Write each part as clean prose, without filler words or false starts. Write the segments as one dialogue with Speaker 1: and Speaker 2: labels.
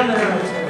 Speaker 1: on the road.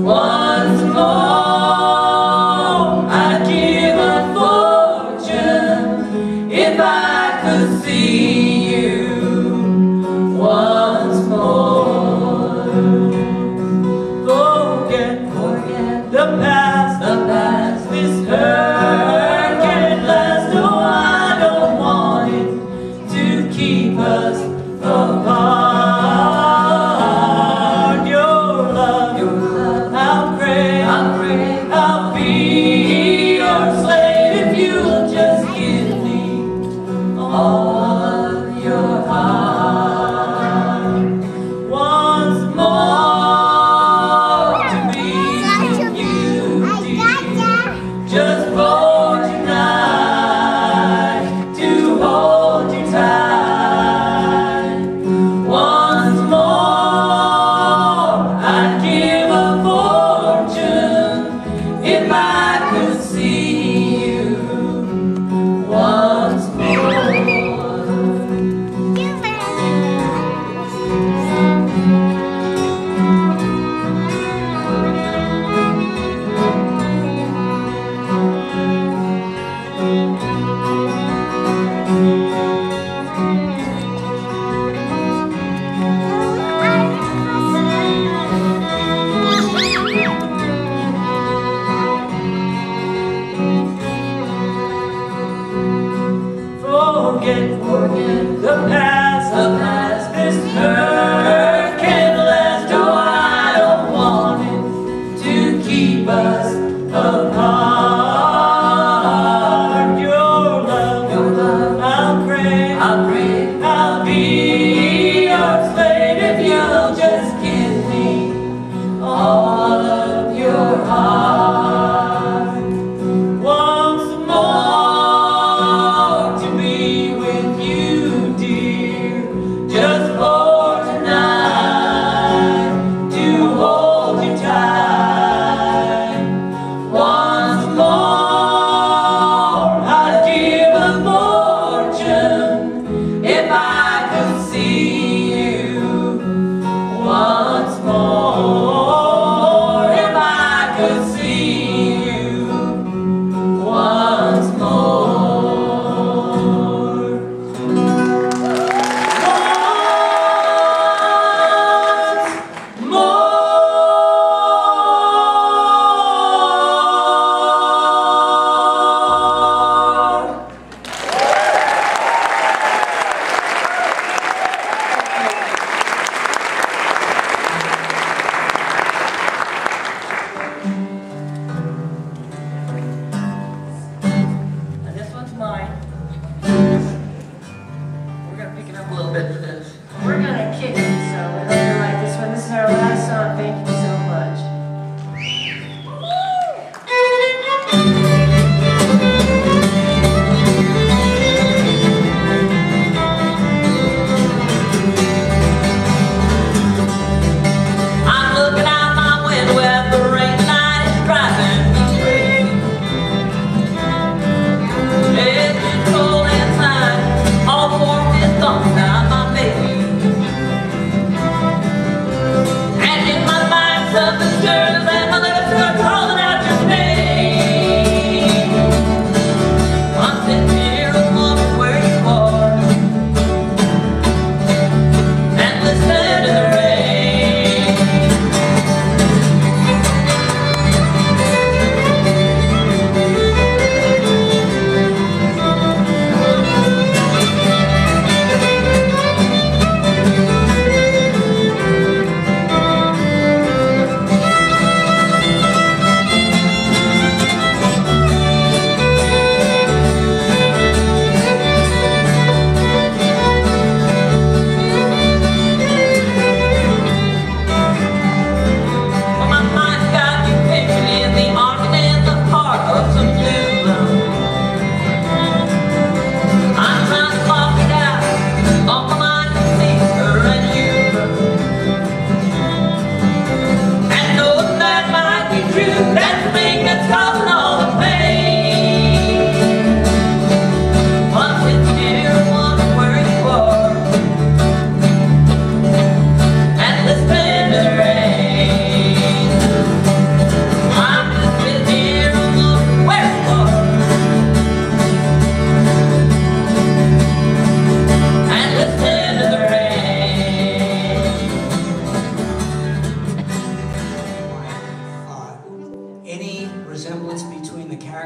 Speaker 2: One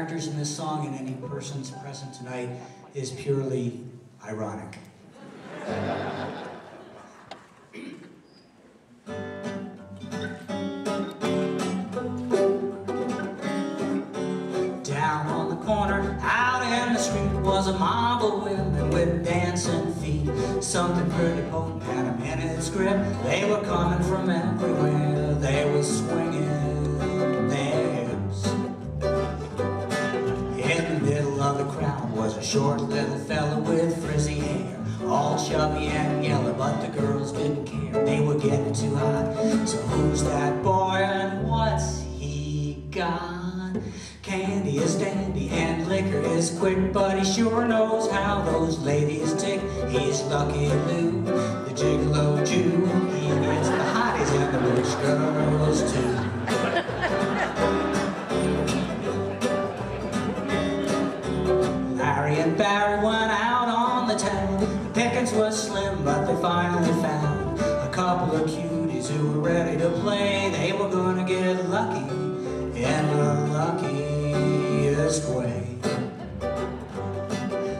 Speaker 1: characters in this song and any persons present tonight is purely ironic. Down on the corner, out in the street, was a mob of women with dancing feet. Something pretty potent had them in its grip. They were coming from everywhere. They were swinging their hips. In the middle of the crowd was a short little fella with frizzy hair, all chubby and yellow, but the girls didn't care. They were getting too hot. So who's that boy and what's he got? Candy is dandy and liquor is quick, but he sure knows how those ladies tick. He's Lucky Lou, the gigolo Jew. He gets the hotties and the rich girls too. Larry and Barry went out on the town. The pickings was slim, but they finally found a couple of cuties who were ready to play. They were gonna get lucky in the luckiest way.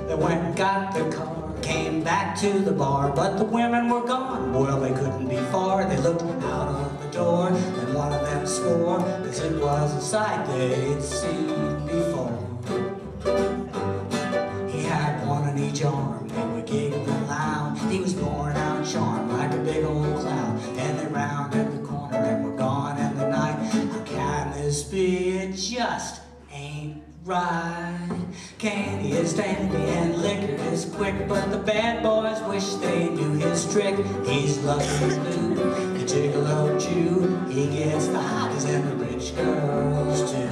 Speaker 1: They went and got their car, came back to the bar, but the women were gone. Well, they couldn't be far. They looked out of the door, and one of them swore as it was a sight they'd seen before. He had one on each arm, they were giggling loud. He was pouring out charm like a big old cloud. And they rounded the corner and were gone in the night. How can this be? It just ain't right. Candy is dandy and liquor is quick, but the bad boys wish they knew his trick. He's Lucky Lou, the gigolo Jew. He gets the hotties and the rich girls too.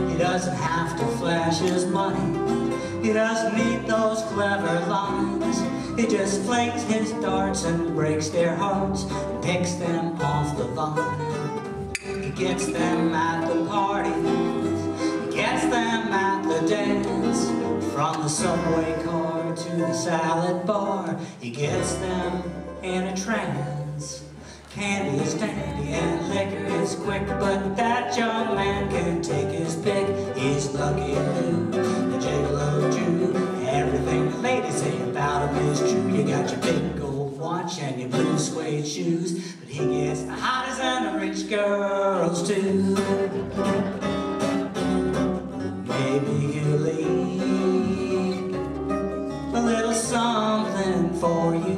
Speaker 1: He doesn't have to flash his money. He doesn't need those clever lines. He just flings his darts and breaks their hearts, picks them off the vine. He gets them at the parties, he gets them at the dance. From the subway car to the salad bar, he gets them in a trance. Candy is dandy and liquor is quick, but that young man can take his pick. He's Lucky Lou, the gigolo Jew. Everything the ladies say about him is true. You got your big gold watch and your blue suede shoes, but he gets the hottest and the rich girls too. Maybe he'll leave a little something for you.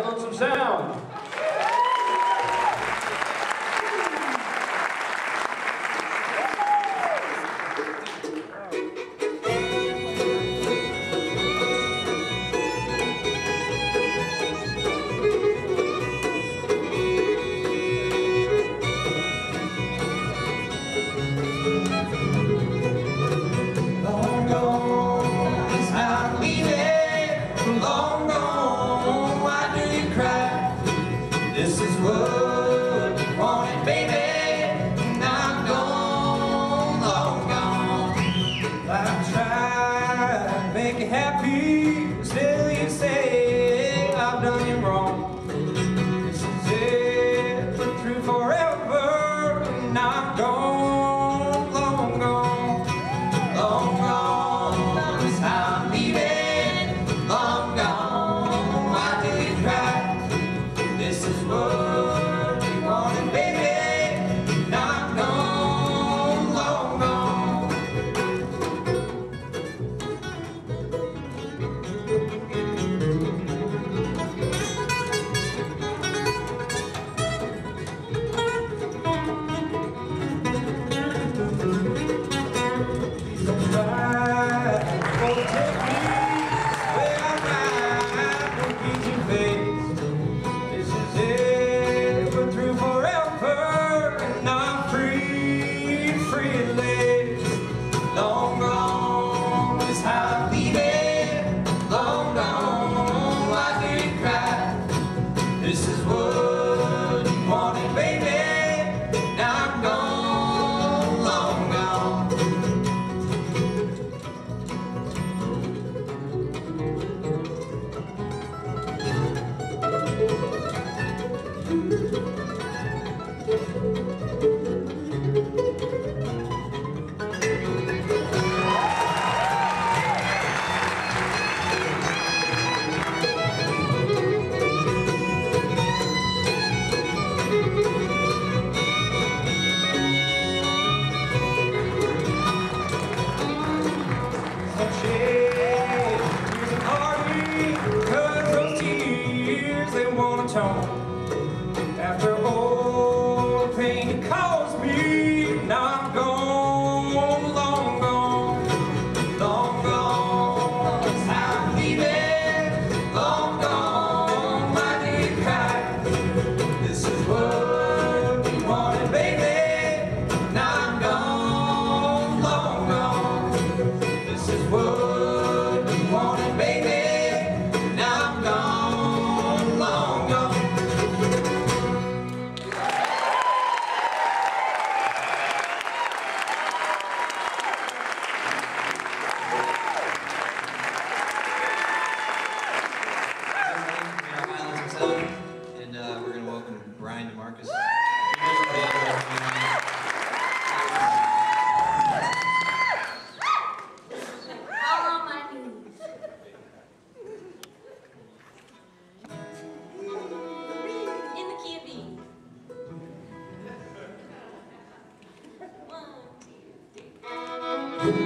Speaker 2: Lonsome sound.
Speaker 3: and shed tears and heartache, 'cause those tears they won't atone. After all the pain it caused me, now I'm gone, long gone, long gone. That's how I'm leaving, long gone, my dear kite. This is what you wanted, baby. Now I'm gone, long gone. This is what you wanted, baby. Now I'm gone, long gone.
Speaker 4: And we're going to welcome Brian DeMarcus.
Speaker 5: All on my knees. In the key of B. 1, 2, 3.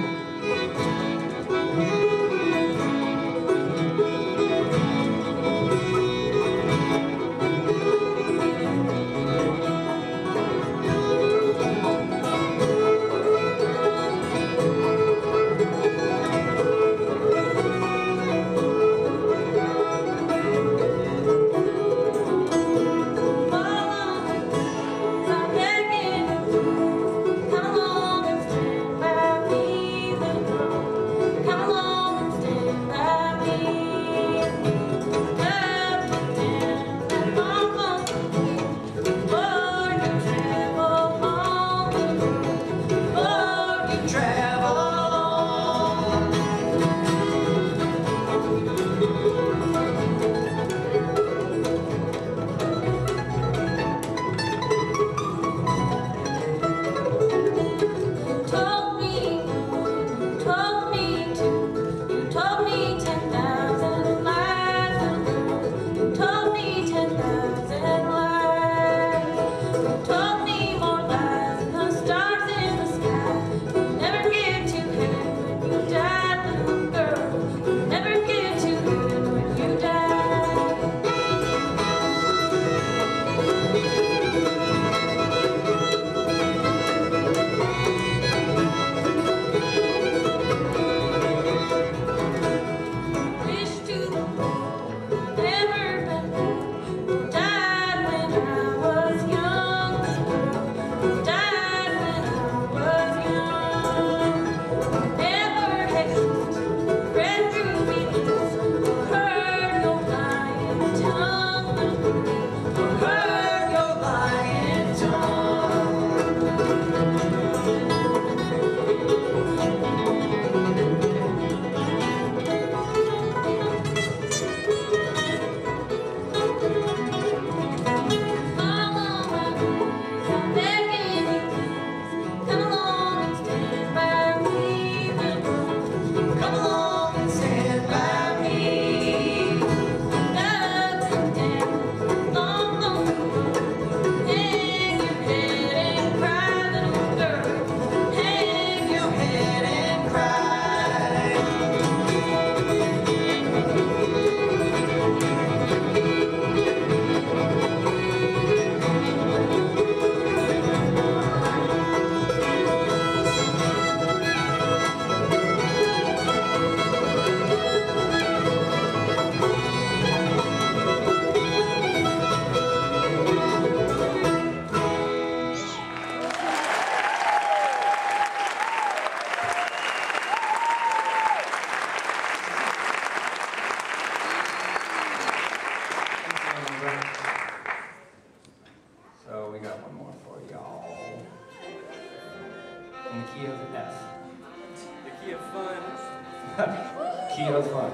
Speaker 3: Key of fun.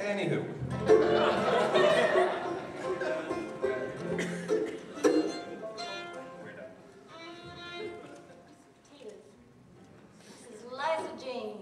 Speaker 3: Anywho.
Speaker 5: This is Liza Jane.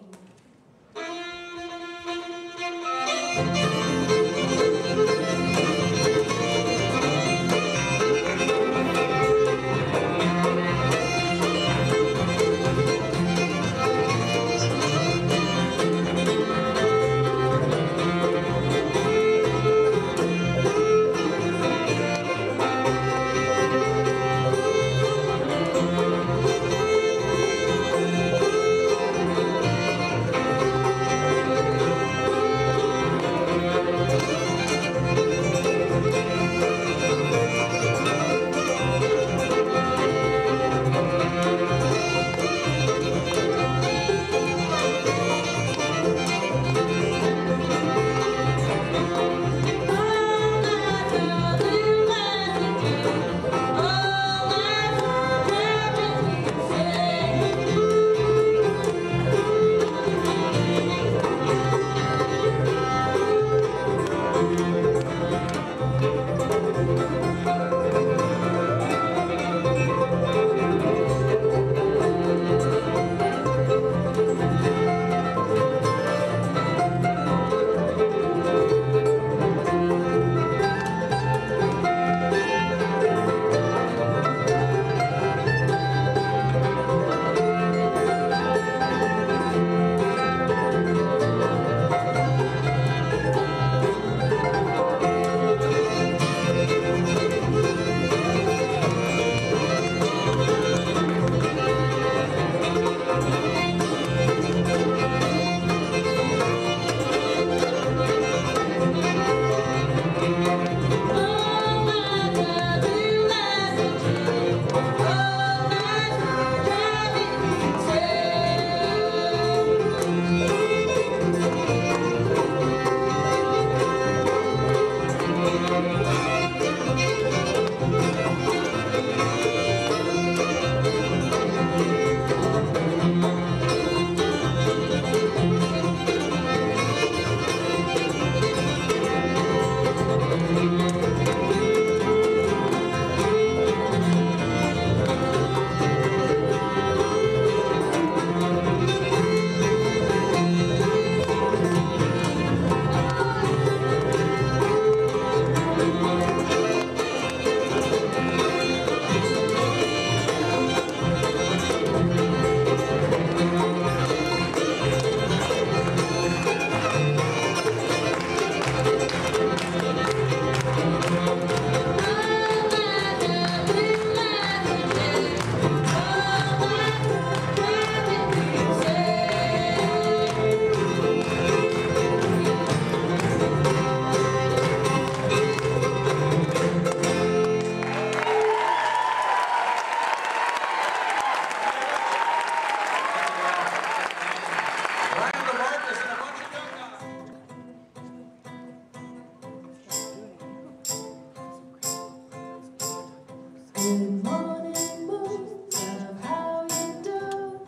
Speaker 6: Good morning, moon, love, how you do?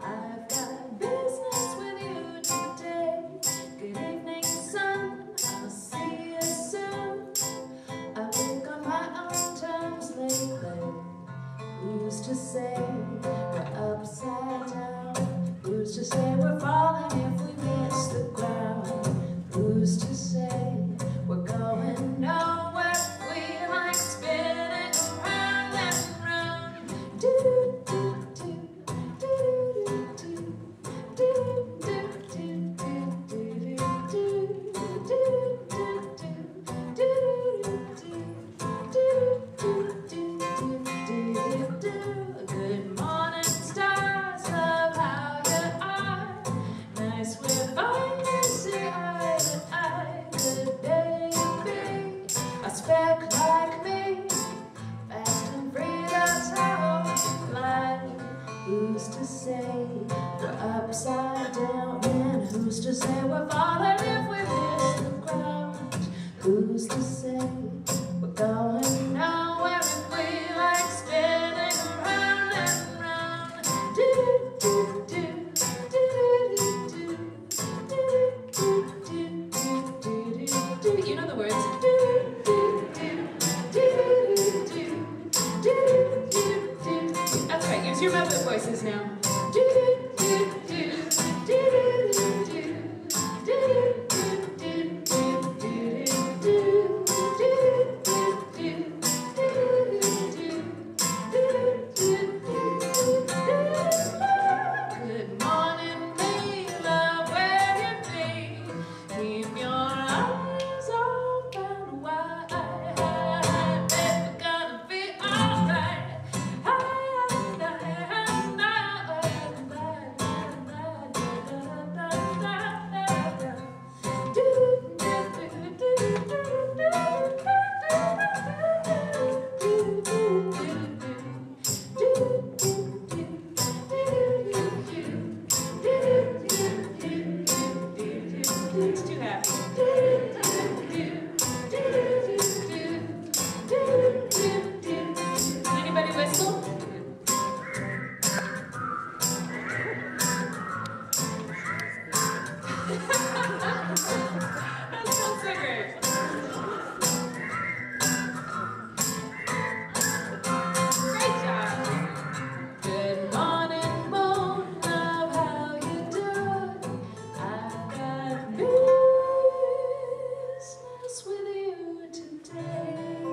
Speaker 6: I've got business with you today. Good evening, sun, I'll see you soon. I think on my own terms lately. Who's to say we're upside down? Who's to say we're falling if we miss the ground? Who's to say we're going nowhere? We like spinning round and round. Do do do do do do do do do do. Good morning, stars, love how you are. Nice we're finally see eye to eye. Could they be a speck like me? Fast and free, that's how we fly. Who's to say we're upside down? And who's to say we're falling if we miss the ground? Who's to say we're going nowhere if we like spinning round and round? Do do do do do do do do do. You know the words. Do do do do do do do do. That's right. Use your Muppet voices now. Do do do do do do do. Good morning, me, love, where you be? Keep your eyes open wide. Baby, gonna be alright. It's too happy. Anybody whistle? That sounds so great. Great job. Good morning, moon, love, how you doing? I've got business with you today.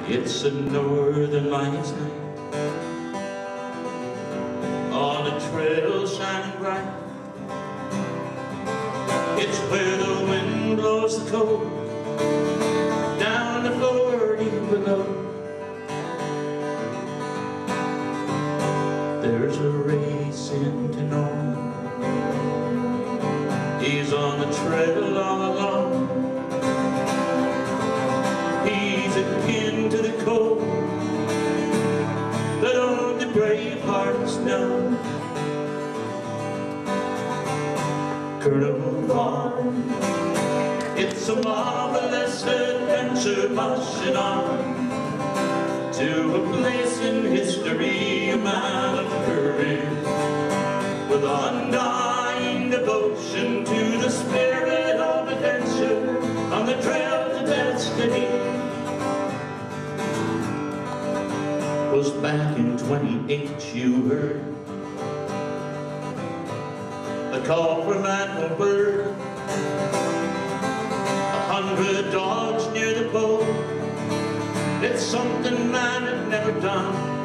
Speaker 7: It's a northern lights night on a trail shining bright. It's where the wind blows the cold down the floor deep below. There's a race into Nome. He's on the trail all alone. He's akin to the cold that only brave hearts know. Colonel Vaughn, it's a marvelous adventure marching on to a place in history, a man of courage with undying devotion to the spirit of adventure on the trail to destiny. Was back in 28 you heard a call from Berg. 100 dogs near the boat. It's something man had never done.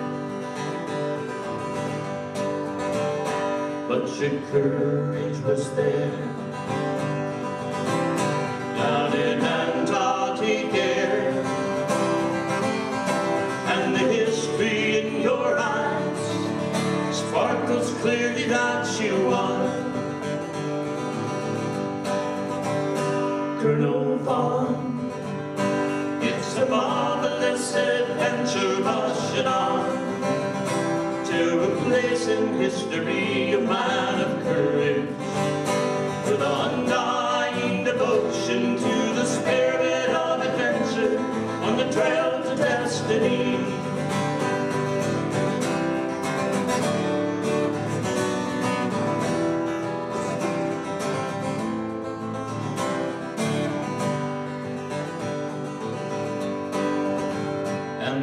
Speaker 7: But your courage was there down in Antarctic air, and the history in your eyes sparkles clearly that you won. Colonel Vaughn, it's a marvelous adventure marching on to a place in history, a man of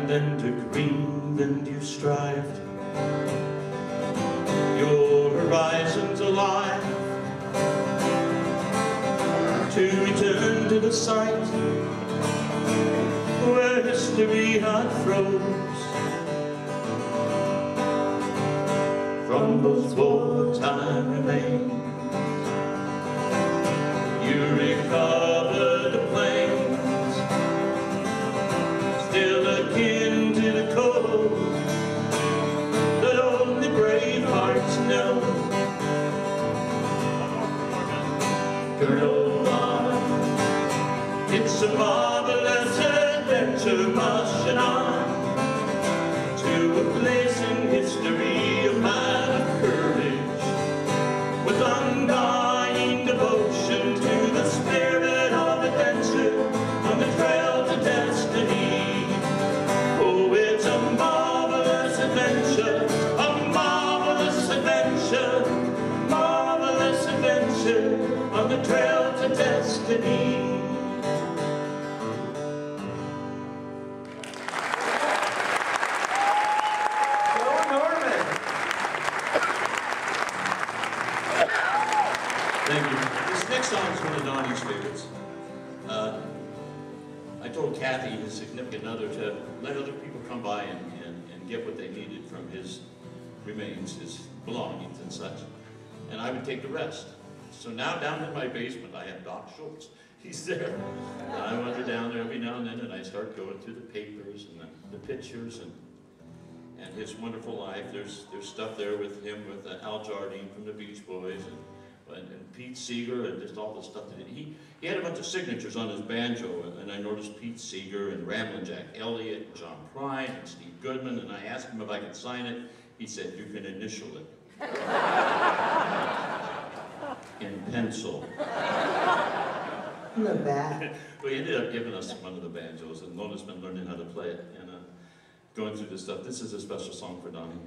Speaker 7: and then to grieve, and you strived. Your horizons alive, to return to the site where history had froze. From those wartime remains, you recovered the plains, still akin to the cold that only brave hearts know. Colonel Lona, it's a marvelous adventure marching on to a place in history of man of courage, with undying devotion to the spirit of adventure on the trail to destiny. Oh, it's a marvelous adventure, a marvelous adventure, marvelous adventure on the trail to destiny.
Speaker 4: Thank you. This next song is one of Donnie's favorites. I told Kathy, his significant other, to let other people come by and get what they needed from his remains, his belongings and such. And I would take the rest. So now down in my basement, I have Doc Schultz. He's there. And I wander down there every now and then, and I start going through the papers and the pictures and his wonderful life. There's stuff there with him, with Al Jardine from the Beach Boys, and Pete Seeger, and just all the stuff that he had a bunch of signatures on his banjo, and I noticed Pete Seeger and Ramblin' Jack Elliott, John Prine, and Steve Goodman, and I asked him if I could sign it. He said, "You can initial it." In pencil.
Speaker 1: Not bad.
Speaker 4: Well, he ended up giving us one of the banjos, and Lona's been learning how to play it, and going through this stuff. This is a special song for Donnie.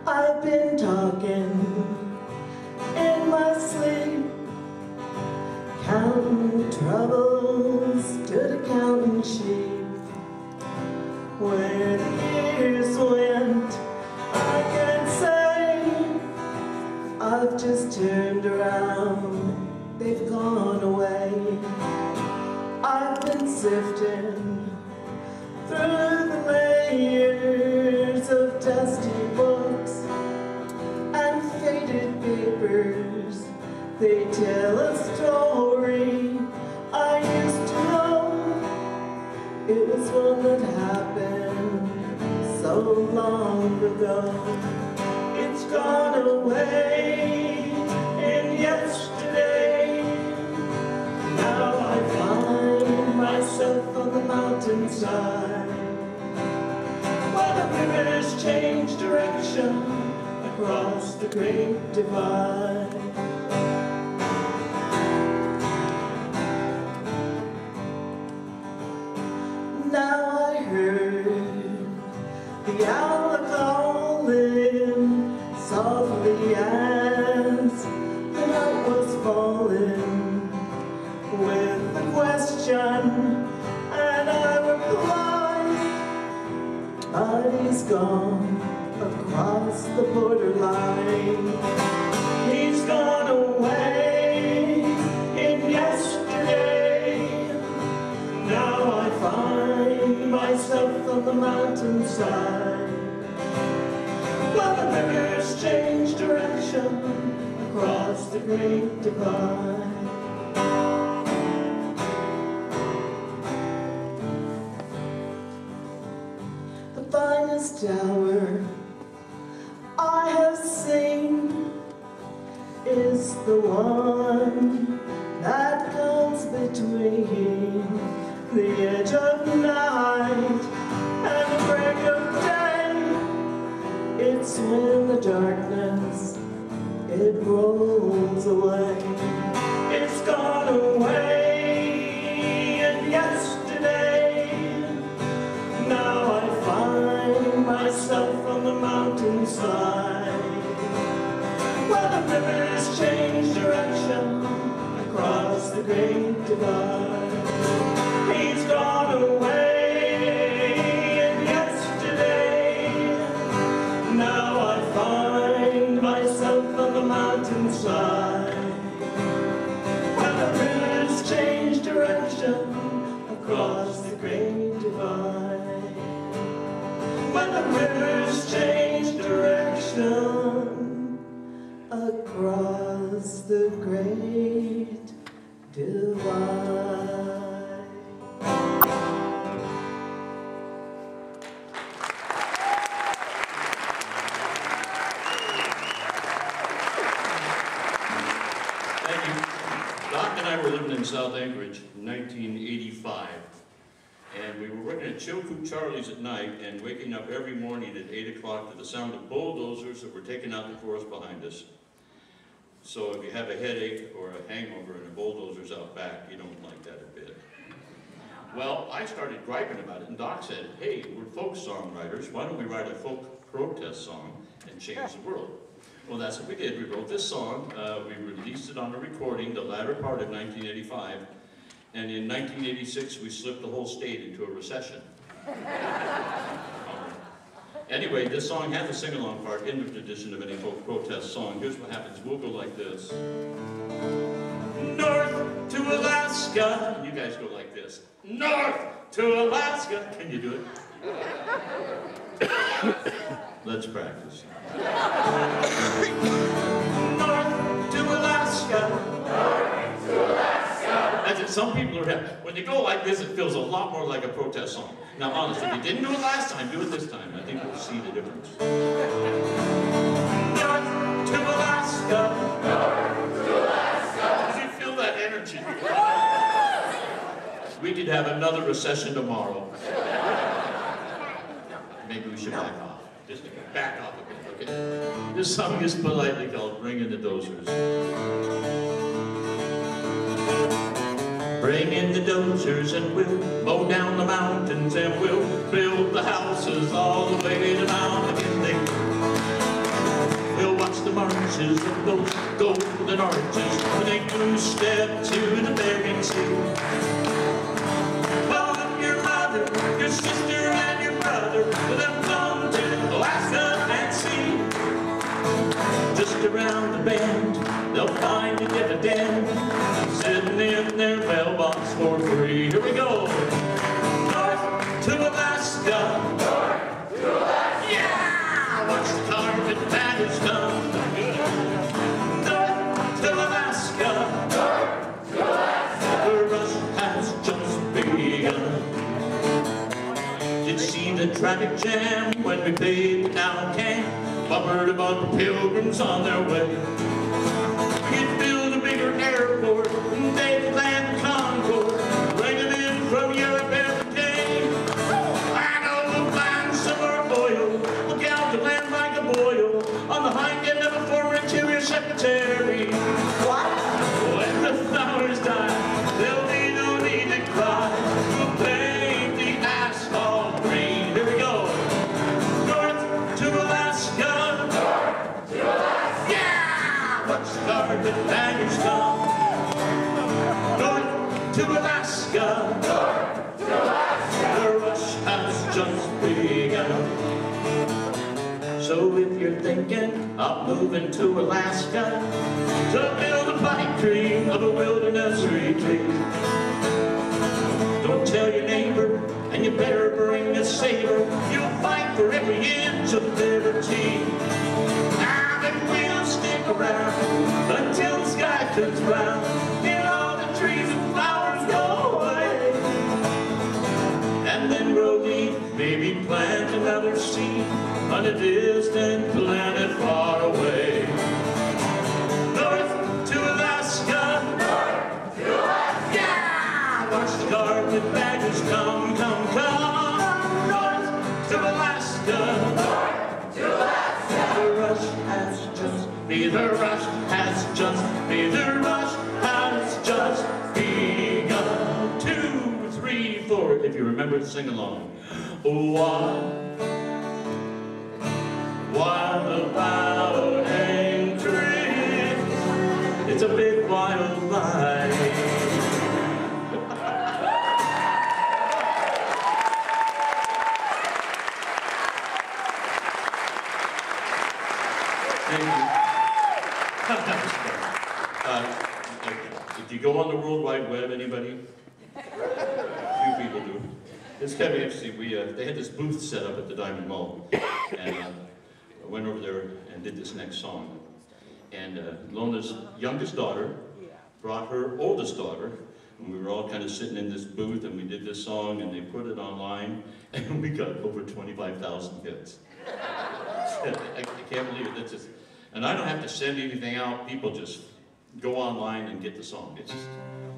Speaker 1: I've been talking in my sleep, counting troubles to the counting sheep. Where the years went, I can't say. I've just turned around, they've gone away. I've been sifting through the layers of dusty books and faded papers. They tell a story I used to know. It was one that happened so long ago. It's gone away in yesterday. Now I find myself on the mountainside, while the rivers change direction across the great divide. Now I heard the owl calling softly as the night was falling, with a question, and I replied, but he's gone across the borderline. He's gone away in yesterday. Now I find myself on the mountainside, while the rivers change direction across the great divide. The finest hour I have seen is the one that comes between the edge of night and the break of day. It's when the darkness, it rolls away. It's gone away in yesterday.
Speaker 7: the great divide. He's gone away, and yesterday, now I find myself on the mountainside. When the rivers change direction across the great divide. When the rivers change direction across the great divide.
Speaker 4: Thank you. Doc and I were living in South Anchorage in 1985. And we were working at Chilkoot Charlie's at night and waking up every morning at 8 o'clock to the sound of bulldozers that were taking out the forest behind us. So if you have a headache or a hangover and a bulldozer's out back, you don't like that a bit. Well, I started griping about it, and Doc said, hey, we're folk songwriters. Why don't we write a folk protest song and change the world? Well, that's what we did. We wrote this song. We released it on a recording the latter part of 1985. And in 1986, we slipped the whole state into a recession. Anyway, this song has a sing-along part in the tradition of any folk protest song. Here's what happens. We'll go like this. North to Alaska. You guys go like this. North to Alaska. Can you do it? Let's practice. North to Alaska. North to Alaska. That's it. Some people are happy. When they go like this, it feels a lot more like a protest song. Now, honestly, if you didn't do it last time, do it this time. I think we'll see the difference. North to Alaska. North to Alaska. Does you feel that energy? We could have another recession tomorrow. Maybe we should back off. Just back off a bit, okay? This song is politely called Bring in the Dozers. Bring in the dozers and we'll mow down the mountains and we'll build the houses all the way to Mount McKinley. We'll watch the marches of those golden arches when they do step to the Bering Sea. Call up your mother, your sister and your brother, let them come to Alaska and see. Just around the bend, they'll find a dividend sitting in their mailbox for free. Here we go. North to Alaska. North to Alaska. Yeah! Watch the carpetbaggers come. North to Alaska. North to Alaska. The rush has just begun. Did you see the traffic jam when we played the now camp? Bumper to bumper pilgrims on their way. We'd build a bigger airport, and they'd land Concord, bring them in from Europe every day. I know we'll find some more oil, look out to land like a boil, on the hind end of a former Interior Secretary. What? When the flowers die, there'll be no need to cry. We'll paint the asphalt green. Here we go. North to Alaska. North to Alaska. Yeah! Watch the carpetbaggers come. North to Alaska. North to Alaska. The rush has just begun. So if you're thinking of moving to Alaska to build a pipe dream of a wilderness retreat, don't tell your neighbor, and you better bring a saber. You'll fight for every inch of liberty. Now then we'll stick around until the sky turns brown and all the trees and flowers go away. And then grow deep, maybe plant another seed on a distant planet far away. North to Alaska. North to Alaska. Yeah! Watch the carpetbaggers come, come, come. North to Alaska. North to Alaska. The rush has just begun. The rush has just begun. The rush has just begun. 2, 3, 4. If you remember to sing along. What about Anchorage? It's a big wild life. Did you go on the World Wide Web, anybody? A few people do. It's kind of interesting. They had this booth set up at the Diamond Mall, and I went over there and did this next song. And Lona's youngest daughter brought her oldest daughter, and we were all kind of sitting in this booth, and we did this song, and they put it online, and we got over 25,000 hits. I can't believe it. That's just, and I don't have to send anything out. People just go online and get the song.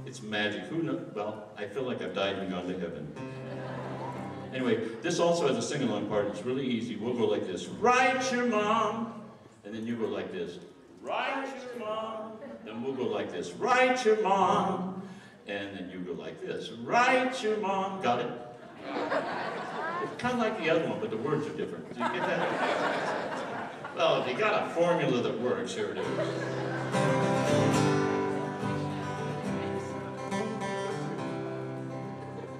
Speaker 4: It's magic. Who knows? Well, I feel like I've died and gone to heaven. Anyway, this also has a sing-along part. It's really easy. We'll go like this. Write your mom. And then you go like this. Write your mom. Then we'll go like this. Write your mom. And then you go like this. Write your mom. Got it? It's kind of like the other one, but the words are different. Do you get that? Well, if you got a formula that works, here it is.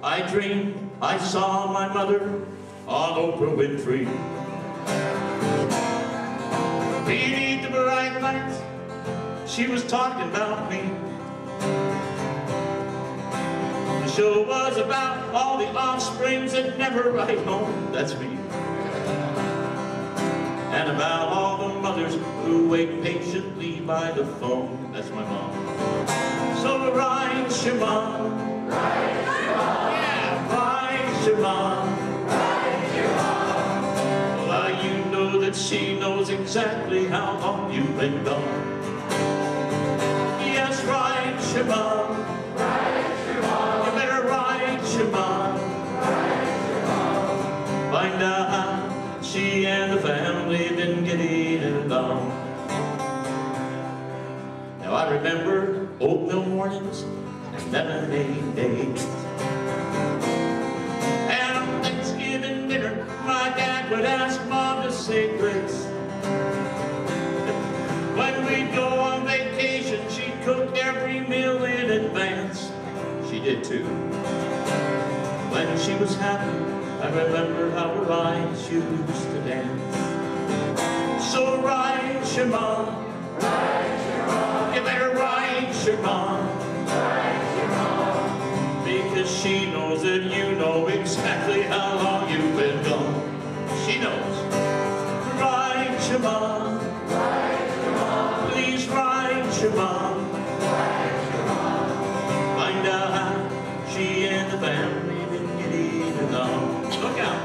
Speaker 4: I dreamed I saw my mother on Oprah Winfrey. Beneath the bright lights, she was talking about me. The show was about all the offsprings that never write home, that's me. And about all the mothers who wait patiently by the phone, that's my mom. So write your mom. Write your mom. Yeah, write your mom. Write your mom. Well, you know that she knows exactly how long you've been gone. Yes, write your mom. Write your mom. You better write your mom. Write your mom. Find out how she and the family been getting along. Now I remember oatmeal mornings and lemonade days. And on Thanksgiving dinner, my dad would ask Mom to say grace. When we'd go on vacation, she'd cook every meal in advance. She did too. When she was happy, I remember how her eyes used to dance. So write your mom. Write your mom. You better write your mom. Write your mom. Because she knows that you know exactly how long you've been gone. She knows. Write your mom. Write your mom. Please write your mom. Write your mom. Find out how she and the family been getting along. Look out.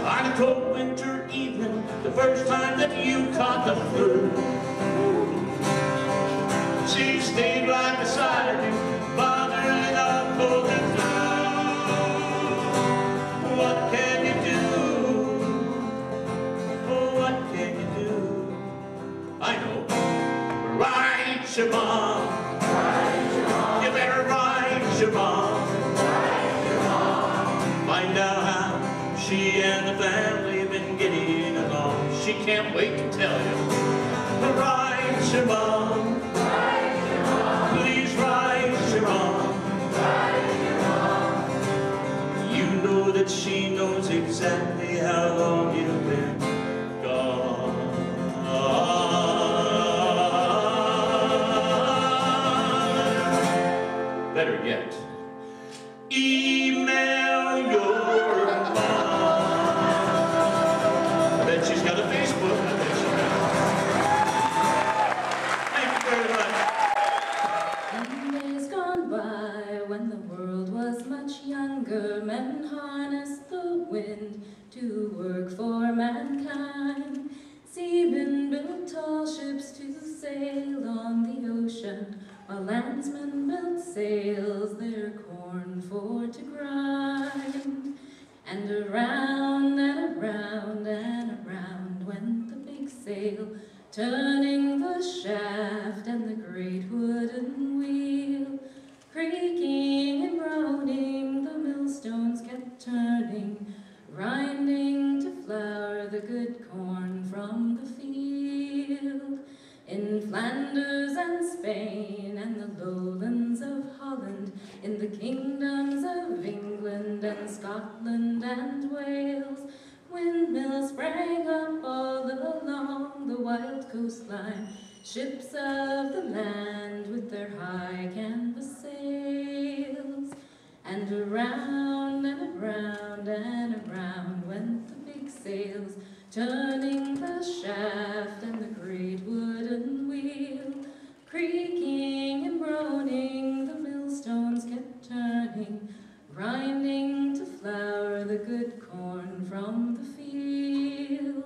Speaker 4: On a cold winter evening, the first time that you caught the flu, she stayed right beside you, bothering up cold and flu. What can you do? Oh, what can you do? I know. Write your mom. Write your mom. You better write your mom. Find out how she and the family have been getting along. She can't wait to tell you. Write your mom. Write your mom. Please write your mom. Write your mom. You know that she knows exactly how long you've been gone. Better yet, email your mom. I bet she's got a Facebook. I bet she does. Thank you very much.
Speaker 6: Days gone by when the world was much younger, men harnessed the wind to work for mankind. Seamen built tall ships to sail on the ocean, while landsmen built sails their corn for to grind. And around and around and around went the big sail, turning the shaft and the great wooden wheel. Creaking and groaning, the millstones kept turning, grinding to flour the good corn from the field. In Flanders and Spain and the lowlands of Holland, in the kingdoms of England and Scotland and Wales, windmills sprang up all along coastline, ships of the land with their high canvas sails. And around and around and around went the big sails, turning the shaft and the great wooden wheel. Creaking and groaning, the millstones kept turning, grinding to flour the good corn from the field.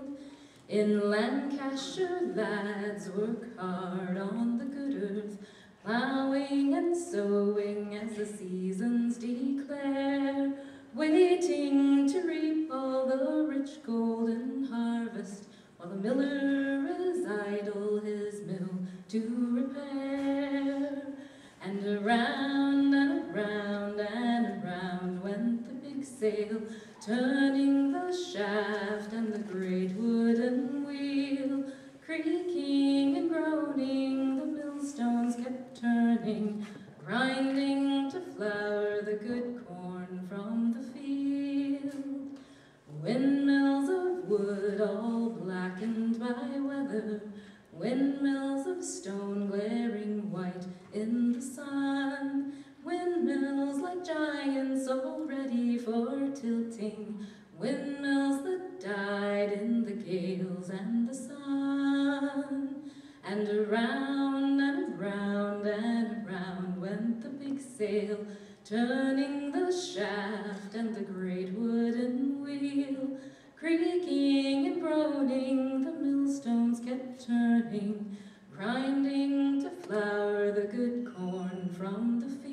Speaker 6: In Lancashire lads work hard on the good earth, plowing and sowing as the seasons declare, waiting to reap all the rich golden harvest, while the miller is idle his mill to repair. And around and around and around went the big sail, turning the shaft and the great wooden wheel. Creaking and groaning, the millstones kept turning, grinding to flour the good corn from the field. Windmills of wood all blackened by weather, windmills of stone glaring white in the sun, windmills like giants all ready for tilting, windmills that died in the gales and the sun. And around and around and around went the big sail, turning the shaft and the great wooden wheel. Creaking and groaning, the millstones kept turning, grinding to flour the good corn from the field.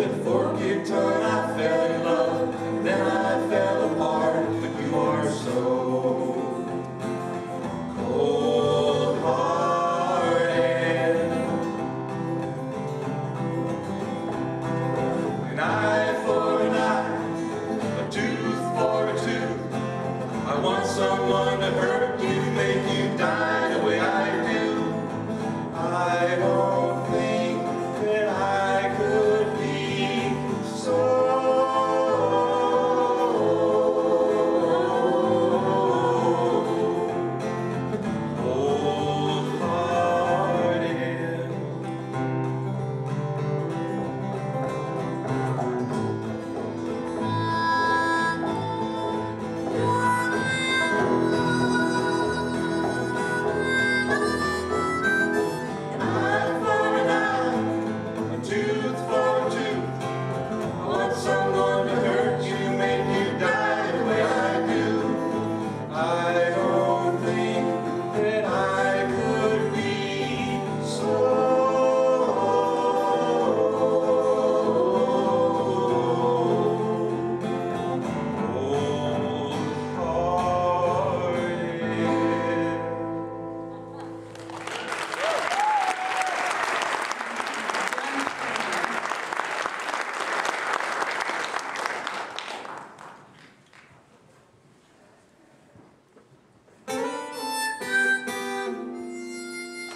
Speaker 3: with forked tongue I fell in love, then I fell apart, but you are so cold-hearted. An eye for an eye, a tooth for a tooth. I want someone to hurt you, make you die the way I do. I don't think that I could be so cold-hearted. An eye for an eye, a tooth for a tooth. I want someone to hurt you, make you die the way I do. I don't think that I could be so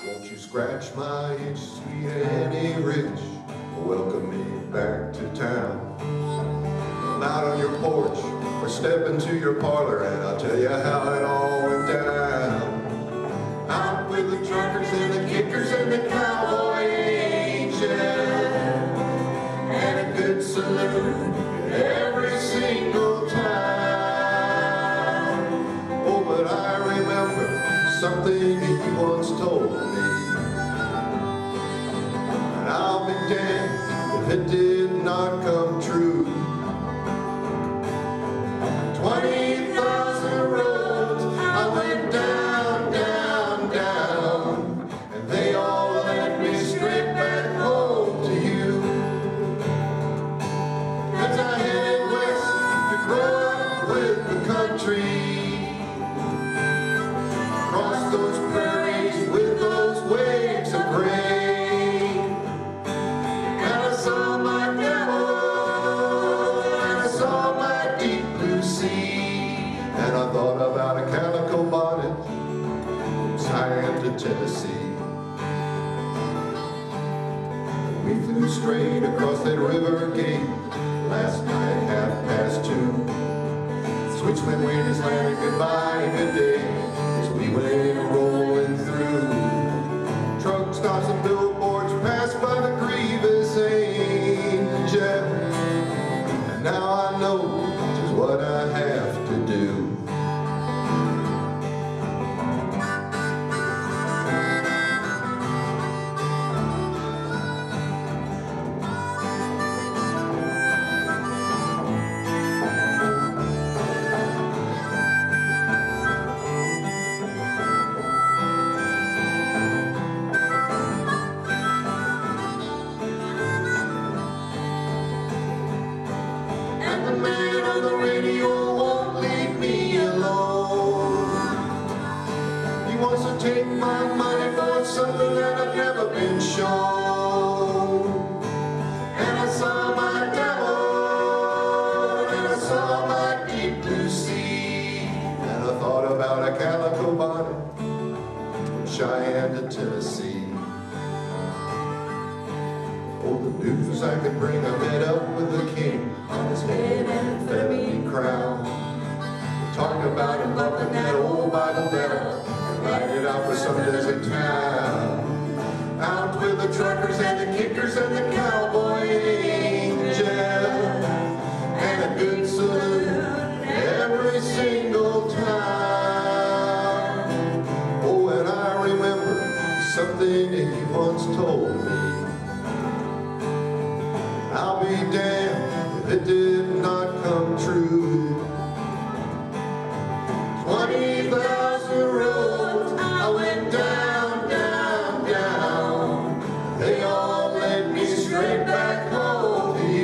Speaker 8: Won't you scratch my itch, sweet Annie Rich? Welcome me back to town. I'm out on your porch or step into your parlor and I'll tell you how it all went down. Out with the truckers and the kickers and the cowboy angel, and a good salute every single time. Oh, but I remember something that you once told me, and I'll be damned if it did not come true. 20,000 roads I went down, down, down, and they all led me straight back home to you. As I headed west to grow up with the country, across those prairies with those waves of grain, and I saw my devil, and I saw my deep blue sea, and I thought about a calico bonnet from Ziegler to Tennessee. We flew straight across that river gate last night, 2:30. Switchman waved his lantern goodbye and good day as we went rolling through. Truck stops and billboards passed by the grievous angel, and now I know just what I have to do. And the man on the radio won't leave me alone. He wants to take my money for something that I've never been shown. And I saw my devil, and I saw my deep blue sea, and I thought about a calico bonnet from Cheyenne to Tennessee. Oh, the news I could bring, I met up with the king on his head and a featherly crown. We talked about him up in that old Bible belt and ride it out for some desert town. Out with the truckers and the kickers and the cowboy angel, and a good salute every single time. Oh, and I remember something that he once told me. I'll be damned if it did not come true. 20,000 roads I went down, down, down. They all led me straight back home to you.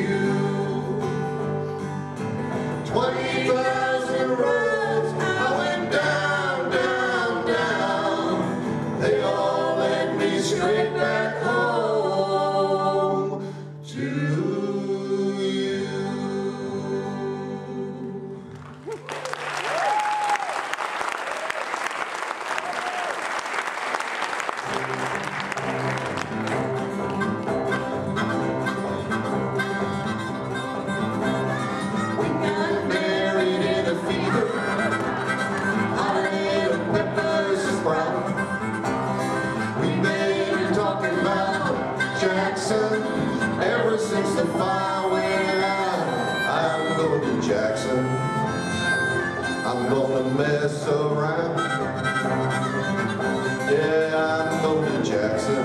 Speaker 8: the fire went out, I'm going to Jackson. I'm gonna mess around. Yeah, I'm going to Jackson.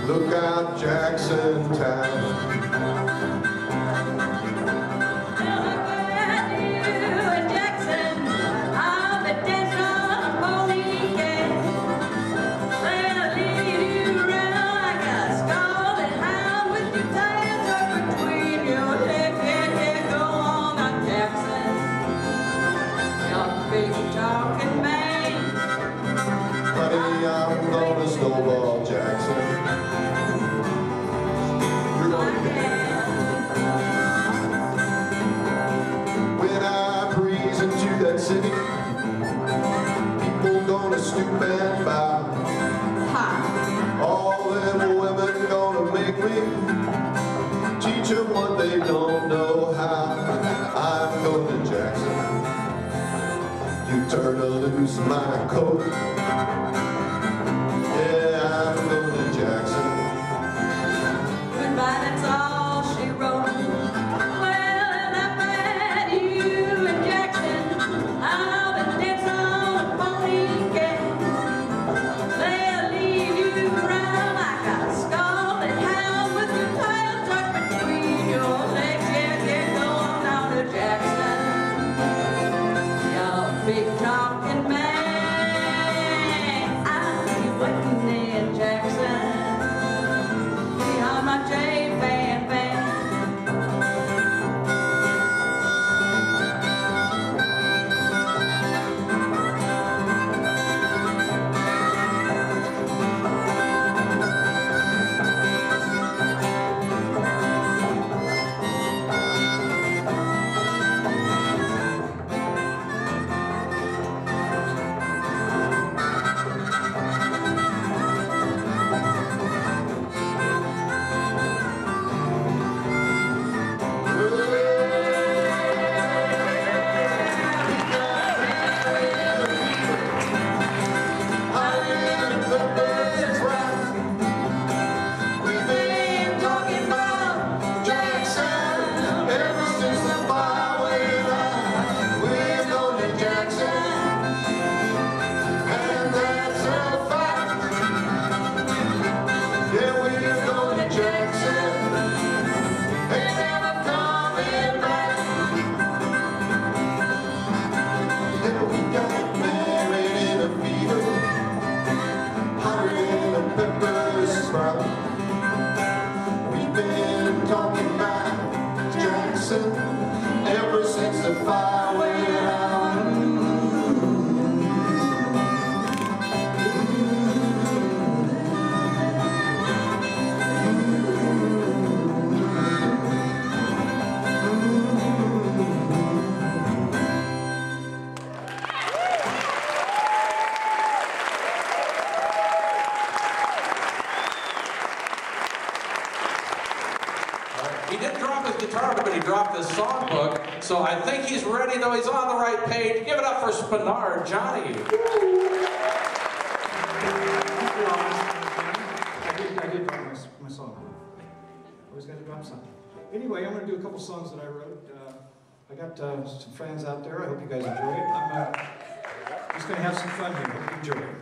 Speaker 8: Look out, Jackson Town. I'm gonna snowball Jackson. You're gonna when I breeze into that city, people gonna stoop and bow. All them women gonna make me teach them what they don't know how. I'm going to Jackson. You turn to loose my coat. I'm going to Jackson.
Speaker 6: Goodbye, that's all she wrote. Well, I met you in Jackson. I'll be dancing on a pony cat. They'll leave you around like a scalded hound with your tail tucked between your legs. Yeah, go on down to Jackson. You're a big talking man. We've been talking about Jackson ever since the fire went out.
Speaker 2: He didn't drop his guitar, but he dropped his songbook. So I think he's ready, though he's on the right page. Give it up for Spenard, Johnny.
Speaker 3: I did drop my song. Always got to drop something. Anyway, I'm going to do a couple songs that I wrote. I got some fans out there. I hope you guys enjoy it. I'm just going to have some fun here. Hope you enjoy it.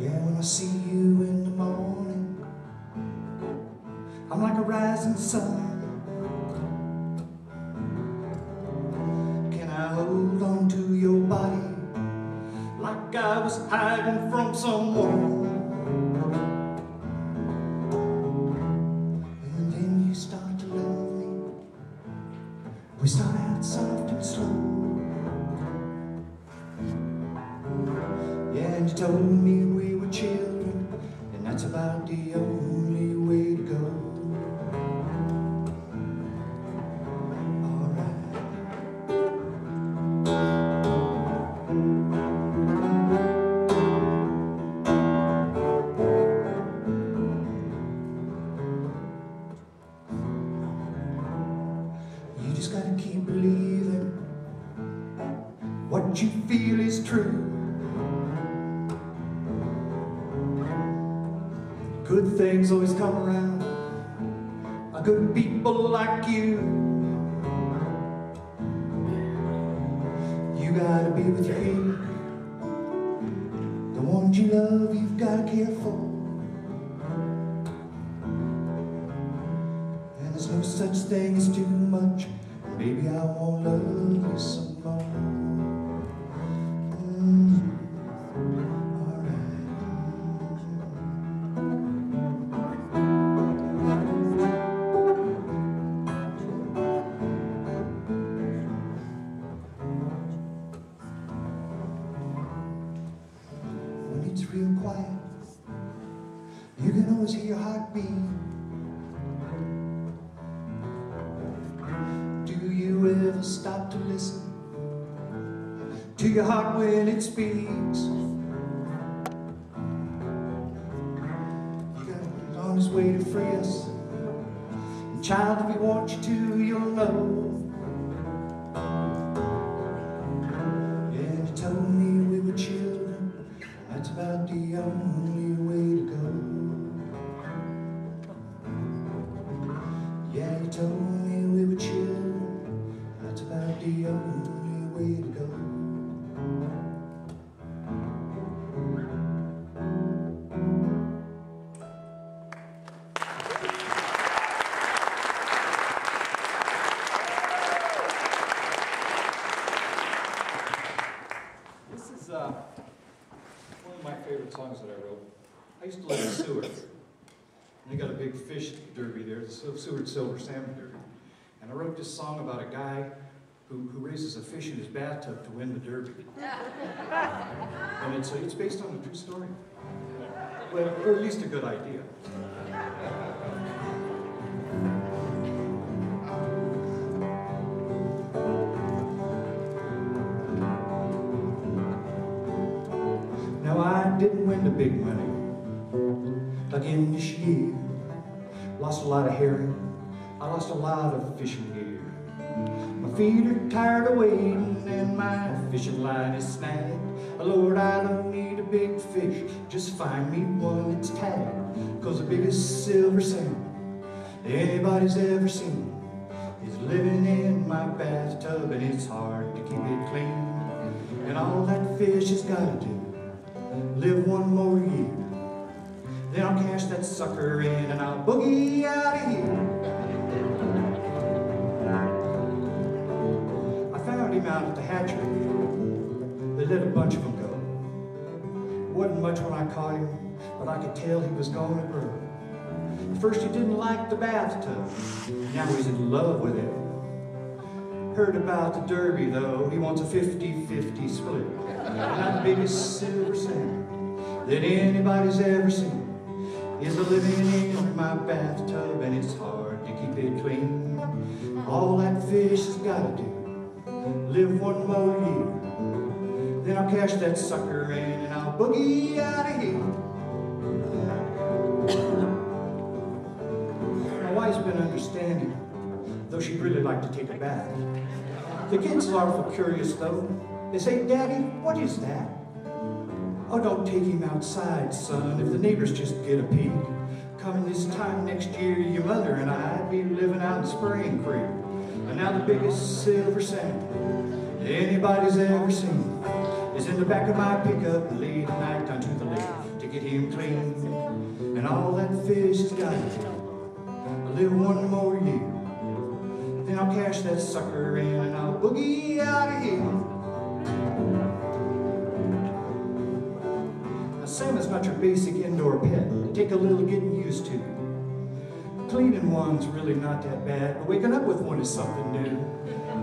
Speaker 3: Yeah, when I see you in the morning, I'm like a rising sun. Can I hold on to your body like I was hiding from someone? And then you start to love me. We start out soft and slow. Yeah, and you told me we were children, and that's about the only way to go.
Speaker 9: true. Good things always come around, good people like you. You gotta be with your people, the ones you love, you've gotta care for. And there's no such thing as too much. Baby, I won't love you some more. When it's real quiet, you can always hear your heartbeat. Ever stop to listen to your heart when it speaks? You got it on his way to free us. And child, if he wants you to, you'll know. And he told me we were children, that's about the only way to go. Yeah, he told me we were children, that's about the only way to go.
Speaker 10: This is one of my favorite songs that I wrote. I used to live in Seward. And they got a big fish derby there, the Seward Silver Salmon Derby. And I wrote this song about a guy who raises a fish in his bathtub to win the derby. And it's based on a true story. Well, or at least a good idea.
Speaker 9: Now I didn't win the big money again this year. Lost a lot of herring. I lost a lot of fishing gear. My feet are tired of waiting and my fishing line is snagged. Lord, I don't need a big fish, just find me one that's tagged. Cause the biggest silver salmon anybody's ever seen is living in my bathtub, and it's hard to keep it clean. And all that fish has gotta do, live one more year. Then I'll cash that sucker in and I'll boogie out of here. Him out at the hatchery. They let a bunch of them go. Wasn't much when I caught him, but I could tell he was going to grow. At first he didn't like the bathtub, now he's in love with it. Heard about the derby though, he wants a 50-50 split. And I'm the biggest silver salmon that anybody's ever seen is living in my bathtub, and it's hard to keep it clean. All that fish has got to do, live one more year. Then I'll cash that sucker in and I'll boogie out of here. My wife's been understanding, though she'd really like to take a bath. The kids are awful curious though. They say, Daddy, what is that? Oh, don't take him outside, son, if the neighbors just get a peek. Coming this time next year, your mother and I'd be living out in Spring Creek. And now the biggest silver salmon anybody's ever seen is in the back of my pickup late at night down to the lake to get him clean. And all that fish has got to live one more year. Then I'll cash that sucker in and I'll boogie out of here. Now salmon's not your basic indoor pet. They take a little getting used to. Cleaning one's really not that bad, but waking up with one is something new.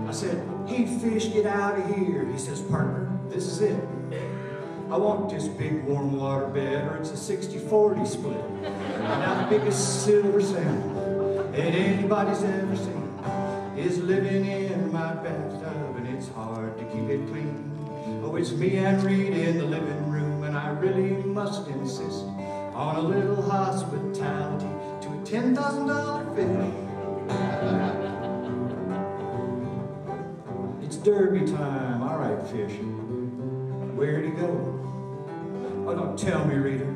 Speaker 9: I said, hey fish, get out of here. He says, partner, this is it. I want this big warm water bed or it's a 60-40 split. Now the biggest silver salmon that anybody's ever seen is living in my bathtub, and it's hard to keep it clean. Oh, it's me and Reed in the living room, and I really must insist on a little hospitality to a $10,000 fish. It's derby time, all right, fish. Where'd he go? Oh, don't tell me, reader.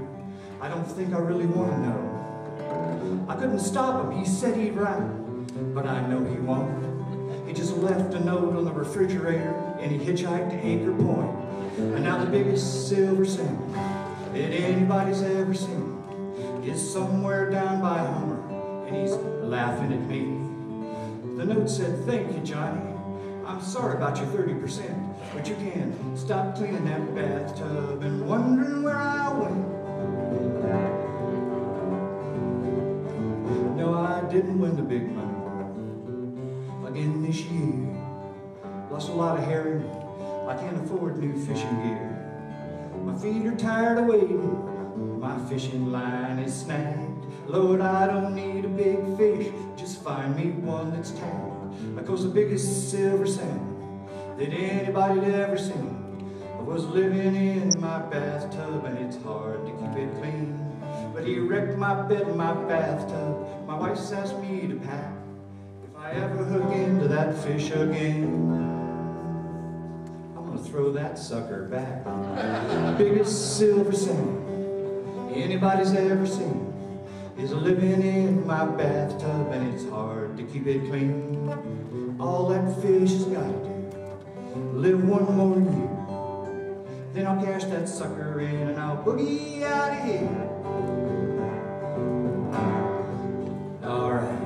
Speaker 9: I don't think I really want to know. I couldn't stop him. He said he'd write, but I know he won't. He just left a note on the refrigerator, and he hitchhiked to Anchor Point. And now the biggest silver salmon that anybody's ever seen is somewhere down by Homer, and he's laughing at me. The note said, "Thank you, Johnny. I'm sorry about your 30%, but you can stop cleaning that bathtub and wondering where I went." No, I didn't win the big money again this year. Lost a lot of herring. I can't afford new fishing gear. My feet are tired of waiting. My fishing line is snagged. Lord, I don't need a big fish. Just find me one that's tagged. Because the biggest silver salmon that anybody'd ever seen was living in my bathtub, and it's hard to keep it clean. But he wrecked my bed and my bathtub. My wife's asked me to pack if I ever hook into that fish again. I'm gonna throw that sucker back. Biggest silver salmon anybody's ever seen is living in my bathtub, and it's hard to keep it clean. All that fish has got to do, live one more year. Then I'll cash that sucker in and I'll boogie out of here. All right.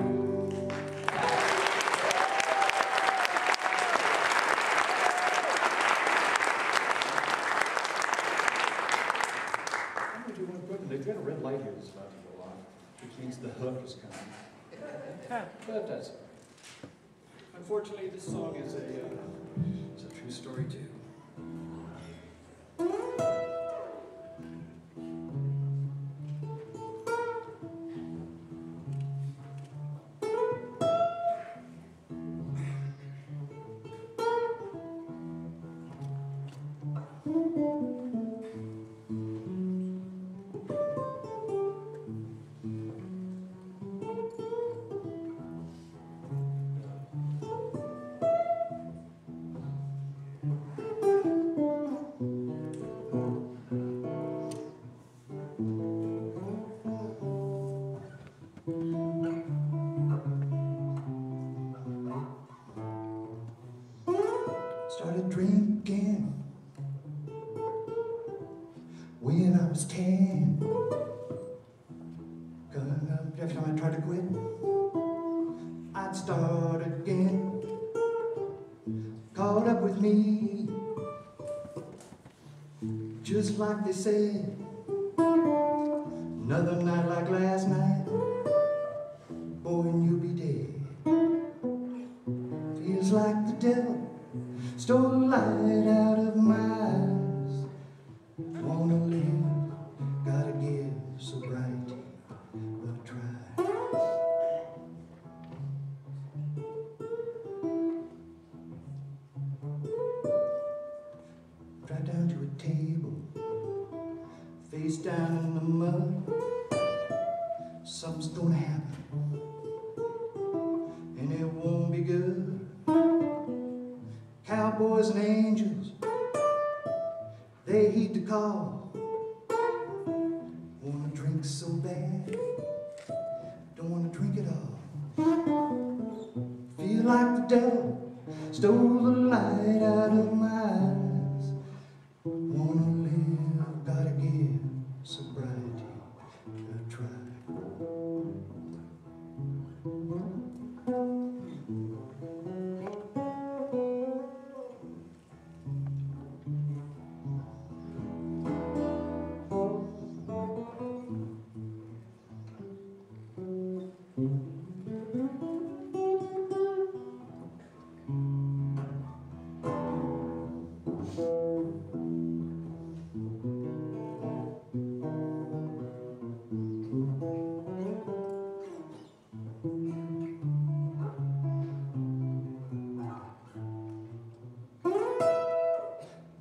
Speaker 10: They've got a red light here that's about to go on, which means the hook is coming. But that's unfortunately, this song is it's a true story too.
Speaker 9: Started drinking when I was 10. Every time I tried to quit, I'd start again. Caught up with me, just like they said. Another night like last night, boy, and you'll be dead. Feels like the devil stole the light out of my eyes. Wanna live, gotta give sobriety a try. Right down to a table, face down in the mud. Something's gonna happen, and it won't be good. Cowboys and angels, they heed the call. Wanna drink so bad, don't wanna drink it all. Feel like the devil stole the light out of my eyes. Wanna live, gotta give sobriety a try.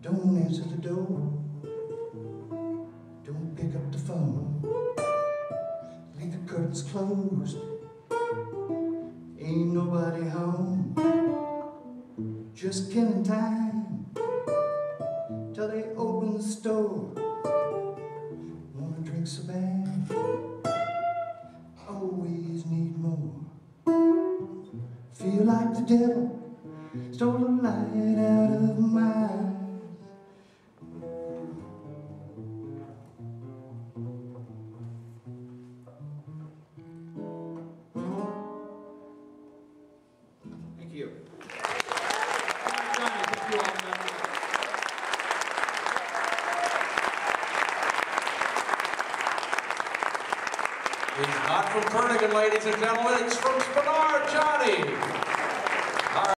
Speaker 9: Don't answer the door. Don't pick up the phone. Leave the curtains closed. Ain't nobody home. Just killing time till they open devil stole the light out of my eyes.
Speaker 10: Thank you. Johnny, thank you all.
Speaker 2: He's not from Kernigan, ladies and gentlemen. It's from Spenard, Johnny.